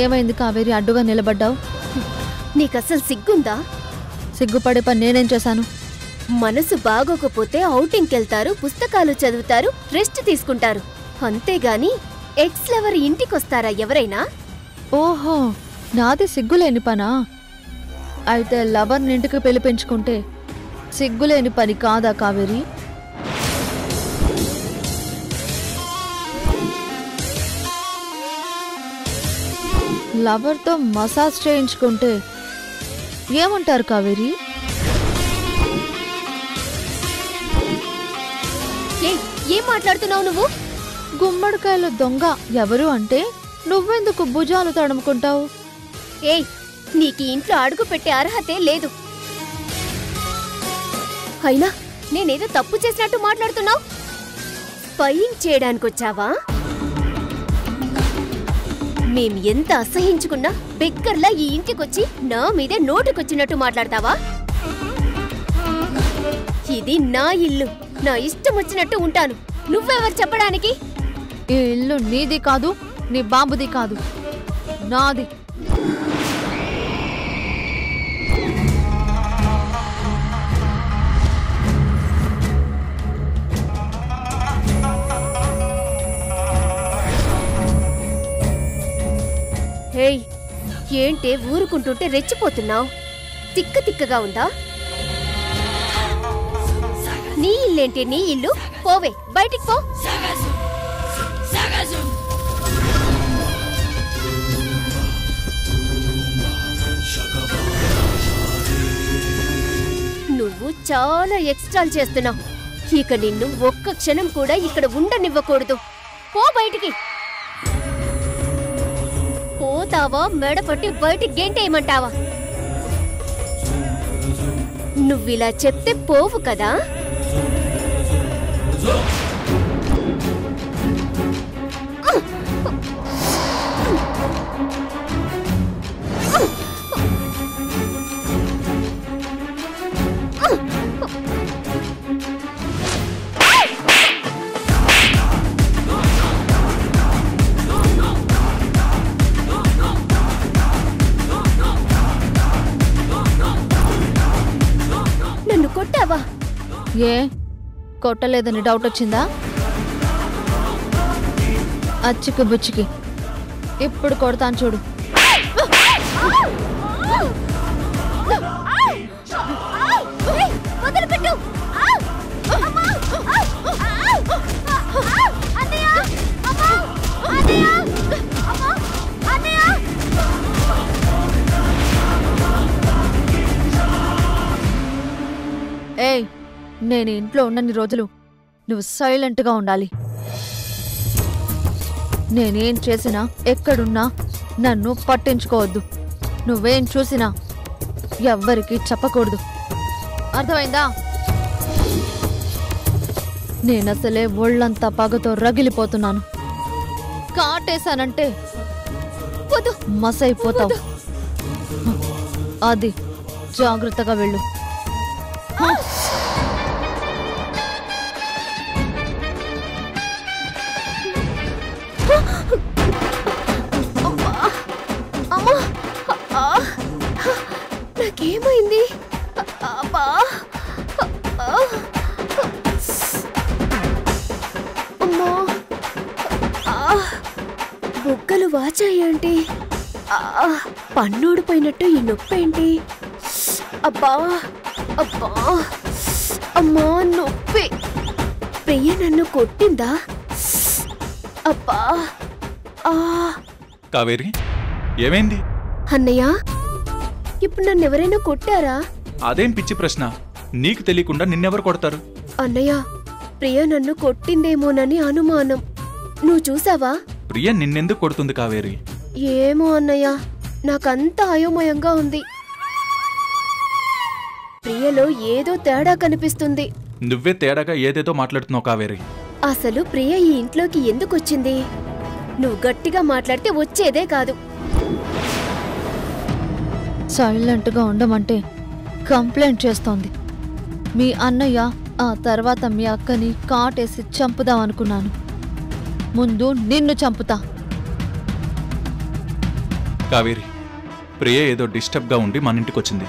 ఏమైంది కావేరి అడ్డుగా నిలబడ్డావు? నీకసలు సిగ్గుందా? సిగ్గుపడే పని నేనేం చేశాను? మనసు బాగోకపోతే ఔటింగ్కెళ్తారు, పుస్తకాలు చదువుతారు, రెస్ట్ తీసుకుంటారు. అంతేగాని ఎక్స్ లవర్ ఇంటికొస్తారా ఎవరైనా? ఓహో, నాది సిగ్గులేని పనా? అయితే లవర్ని ఇంటికి పిలిపించుకుంటే సిగ్గులేని పని కాదా కావేరి? లవర్తో మసాజ్ చేయించుకుంటే ఏమంటారు కావేరి? ఏం మాట్లాడుతున్నావు నువ్వు? గుమ్మడికాయలు దొంగ ఎవరు అంటే నువ్వెందుకు భుజాలు తడుముకుంటావు? ఏయ్, నీకు ఇంట్లో అడుగు పెట్టే అర్హతే లేదు. అయినా నేనేదో తప్పు చేసినట్టు మాట్లాడుతున్నావు. స్పయింగ్ చేయడానికొచ్చావా? మేం ఎంత అసహించుకున్నా బెక్కర్లా ఈ ఇంటికొచ్చి నా మీదే నోటికొచ్చినట్టు మాట్లాడతావా? ఇది నా ఇల్లు, నా ఇష్టం వచ్చినట్టు ఉంటాను. నువ్వెవరు చెప్పడానికి? ఈ ఇల్లు నీది కాదు, నీ బాబుది కాదు, నాది. హేయ్, ఏంటే ఊరుకుంటుంటే రెచ్చిపోతున్నావు? తిక్క తిక్కగా ఉందా? నీ ఇల్లేంటి నీ ఇల్లు? పోవే, బయటికి పో. నువ్వు చాలా ఎక్స్ట్రాలు చేస్తున్నావు. ఇక నిన్ను ఒక్క క్షణం కూడా ఇక్కడ ఉండనివ్వకూడదు. పో బయటికి. పోతావా మెడపట్టి బయటికి గెంటేయమంటావా? నువ్విలా చెప్తే పోవు కదా. నన్ను కొట్టావా? ఏ కొట్టలేదని డౌట్ వచ్చిందా? అచ్చికి బుచ్చికి ఇప్పుడు కొడతాను చూడు. ఏయ్, నేను ఇంట్లో ఉన్నన్ని రోజులు నువ్వు సైలెంట్గా ఉండాలి. నేనేం చేసినా ఎక్కడున్నా నన్ను పట్టించుకోవద్దు. నువ్వేం చూసినా ఎవ్వరికీ చెప్పకూడదు, అర్థమైందా? నేనసలే ఒళ్ళంతా పగతో రగిలిపోతున్నాను. కాటేశానంటే మసైపోతావు. అది జాగ్రత్తగా వెళ్ళు. నాకేమైంది? అమ్మా, బుగ్గలు వాచాయేంటి? పన్నూడిపోయినట్టు ఈ నొప్పేంటి? అబ్బా అబ్బా, అమ్మా నొప్పి. ప్రియ నన్ను కొట్టిందా? అబ్బా. కావేరి, ఏమైంది? అన్నయ్య, ఇప్పుడు నన్ను ఎవరైనా కొట్టారా? అదేం పిచ్చి ప్రశ్న. నీకు తెలియకుండా నిన్నెవరు కొడతారు? అన్నయ్య, ప్రియ నన్ను కొట్టిందేమోనని అనుమానం. నువ్వు చూసావా? ప్రియ నిన్నెందుకు కొడుతుంది కావేరి? ఏమో అన్నయ్య, నాకంతా అయోమయంగా ఉంది. ప్రియలో ఏదో తేడా కనిపిస్తుంది. నువ్వే తేడాగా ఏదేదో మాట్లాడుతున్నావు కావేరి. అసలు ప్రియ ఈ ఇంట్లోకి ఎందుకొచ్చింది? నువ్వు గట్టిగా మాట్లాడితే వచ్చేదే కాదు. సైలెంట్గా ఉండమంటే కంప్లైంట్ చేస్తోంది. మీ అన్నయ్య ఆ తర్వాత మీ అక్కని కాటేసి చంపుదామనుకున్నాను. ముందు నిన్ను చంపుతా. కావేరి, ప్రియ ఏదో డిస్టర్బ్గా ఉండి మన ఇంటికి వచ్చింది.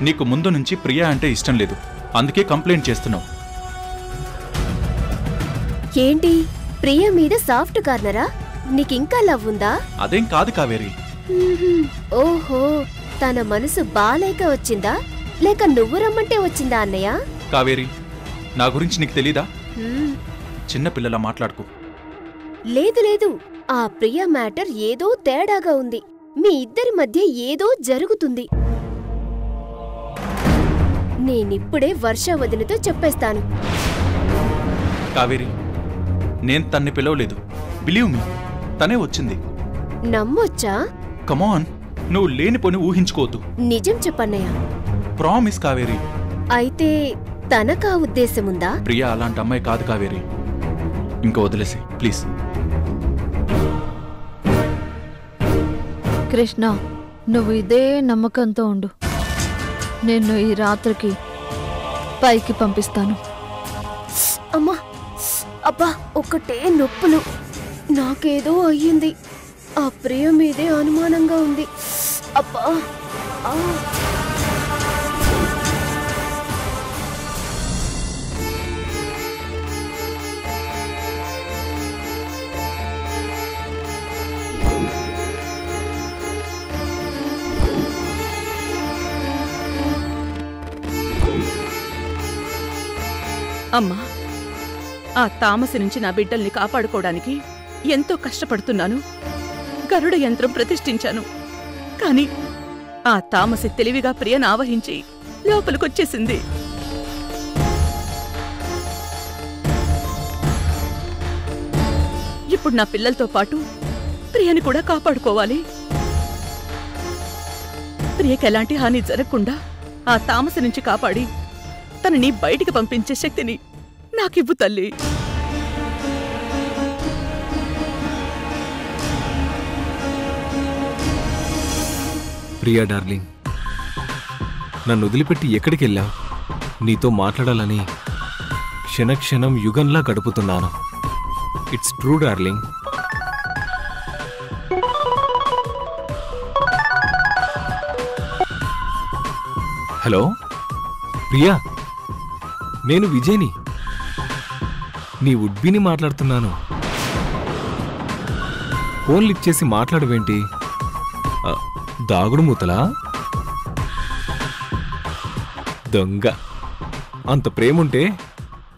నీకు ముందు నుంచి ప్రియ అంటే ఇష్టం లేదు, అందుకే కంప్లైంట్ చేస్తున్నావు. ఏంటి ప్రియ మీద సాఫ్ట్ కార్నరా? నీకింకా లవ్ ఉందా? అదేం కాదు కావేరి. ఓహో, తన మనసు బాలేక వచ్చిందా లేక నువ్వు రమ్మంటే వచ్చిందా అన్నయ్య? కావేరి, నా గురించి నీకు తెలీదా? చిన్నపిల్లలా మాట్లాడుకో. లేదు లేదు, ఆ ప్రియ మ్యాటర్ ఏదో తేడాగా ఉంది. మీ ఇద్దరి మధ్య ఏదో జరుగుతుంది. నేనిప్పుడే వర్ష వదినతో చెప్పేస్తాను. కావేరి, నేను తన్ని పిలవలేదు. బిలీవ్ మీ, తనే వచ్చింది. నమ్మొచ్చా? కమాన్, నువ్వు లేనిపోని ఊహించుకోవద్దు. నిజం చెప్పన్నయ్య. ప్రామిస్ కావేరి. అయితే తనకా ఉద్దేశముందా? ప్రియ అలాంటి అమ్మాయి కాదు కావేరి. ఇంకా వదిలేసి ప్లీజ్. కృష్ణ, నువ్వు ఇదే నమ్మకంతో ఉండు. నేను ఈ రాత్రికి పైకి పంపిస్తాను. అమ్మా, అబ్బా, ఒక్కటే నొప్పులు. నాకేదో అయ్యింది. ఆ ప్రియ మీదే అనుమానంగా ఉంది. అబ్బా, అమ్మా, ఆ తామసి నుంచి నా బిడ్డల్ని కాపాడుకోవడానికి ఎంతో కష్టపడుతున్నాను. గరుడ యంత్రం ప్రతిష్ఠించాను. కాని ఆ తామసి తెలివిగా ప్రియను ఆవహించి లోపలికొచ్చేసింది. ఇప్పుడు నా పిల్లలతో పాటు ప్రియని కూడా కాపాడుకోవాలి. ప్రియకి ఎలాంటి హాని జరగకుండా ఆ తామసి నుంచి కాపాడి తనని బయటికి పంపించే శక్తిని నాకివ్వు తల్లి. ప్రియా డార్లింగ్, నన్ను వదిలిపెట్టి ఎక్కడికెళ్ళావు? నీతో మాట్లాడాలని క్షణక్షణం యుగంలా గడుపుతున్నాను. It's true darling. Hello Priya, నేను విజయ్ని, నీ వుడ్బీని మాట్లాడుతున్నాను. ఫోన్ లిఫ్ట్ చేసి మాట్లాడవేంటి? దాగుడు మూతలా? దొంగ, అంత ప్రేముంటే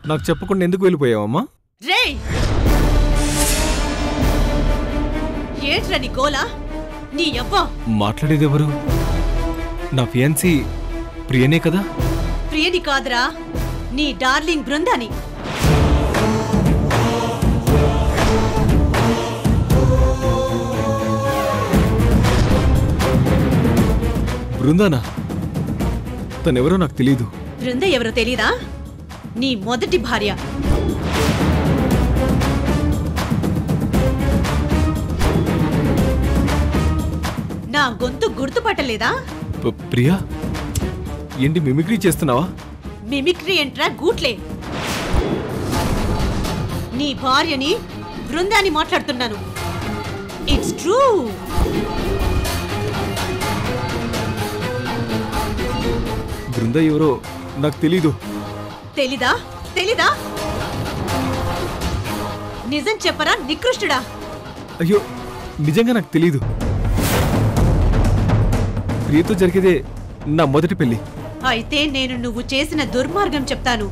నాకు చెప్పకుండా ఎందుకు వెళ్ళిపోయావమ్మా? మాట్లాడేదెవరు? నా ఫియాన్సీ ప్రియనే కదా? ప్రియని కాదురా, నీ డార్లింగ్ బృందాని. బృందానా? తనెవరో నాకు తెలీదు. బృంద ఎవరో తెలీదా? నీ మొదటి భార్య. నా గొంతు గుర్తుపట్టలేదా? ప్రియా, ఏంటి మిమిక్రీ చేస్తున్నావా? మిమిక్రీ ఏంట్రా గూట్లే. నీ భార్యని బృందాన్ని మాట్లాడుతున్నాను. It's true. బృంద ఎవరో నాకు తెలీదు. తెలీదా? తెలీదా? నిజం చెప్పరా నికృష్టుడా? అయ్యో, నిజంగా నాకు తెలీదు. ప్రియతో జరిగేదే నా మొదటి పెళ్లి. అయితే నేను నువ్వు చేసిన దుర్మార్గం చెప్తాను,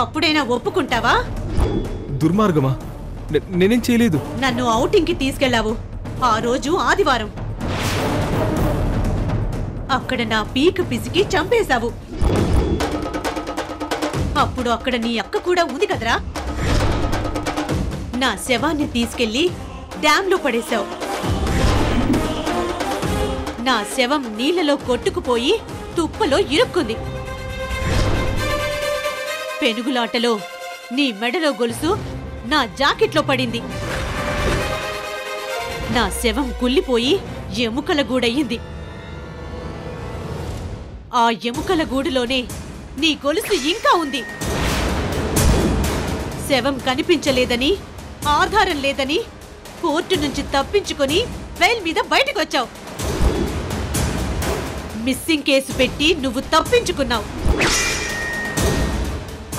అప్పుడైనా ఒప్పుకుంటావా? దుర్మార్గమా? నేనేం చేయలేదు. నన్ను ఔటింగ్కి తీసుకెళ్లావు. ఆ రోజు ఆదివారం. అక్కడ నా పీక పిసికి చంపేశావు. అప్పుడు అక్కడ నీ అక్క కూడా ఉంది కదరా. నా శవాన్ని తీసుకెళ్లి డ్యాంలో పడేశావు. నా శవం నీళ్లలో కొట్టుకుపోయి తుప్పలో ఇరుక్కుంది. పెనుగులాటలో నీ మెడలో గొలుసు నా జాకెట్లో పడింది. నా శవం కుళ్ళిపోయి ఎముకల గూడయ్యింది. ఆ ఎముకల గూడులోనే నీ గొలుసు ఇంకా ఉంది. శవం కనిపించలేదని, ఆధారం లేదని కోర్టు నుంచి తప్పించుకొని బెయిల్ మీద బయటకు వచ్చావు. మిస్సింగ్ కేసు పెట్టి నువ్వు తప్పించుకున్నావు.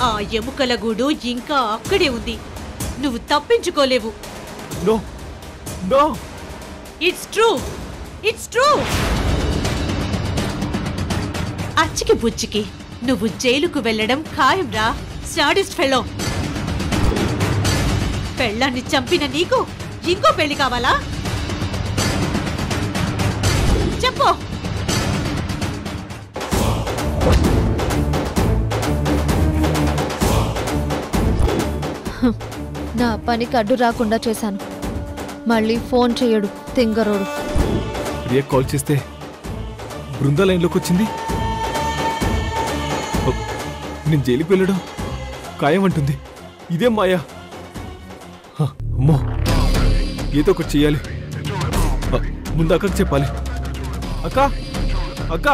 ఆ ఎముకల గూడు ఇంకా అక్కడే ఉంది. నువ్వు తప్పించుకోలేవు. No no it's true, it's true. అచ్చికి బుచ్చికి నువ్వు జైలుకు వెళ్ళడం ఖాయంరా, సాడిస్ట్ ఫెలో. పెళ్ళాన్ని చంపిన నీకు ఇంకో పెళ్లి కావాలా? చెప్పు. నా పనికి అడ్డు రాకుండా చేశాను. మళ్ళీ ఫోన్ చేయడు తింగరోడు. ప్రియా కాల్ చేస్తే బృందా లైన్లోకి వచ్చింది. నేను జైలుకి వెళ్ళడం ఖాయం అంటుంది. ఇదే మాయా. అమ్మో, ఏదో ఒకటి చెయ్యాలి. ముందు అక్కకి చెప్పాలి. అక్క అక్క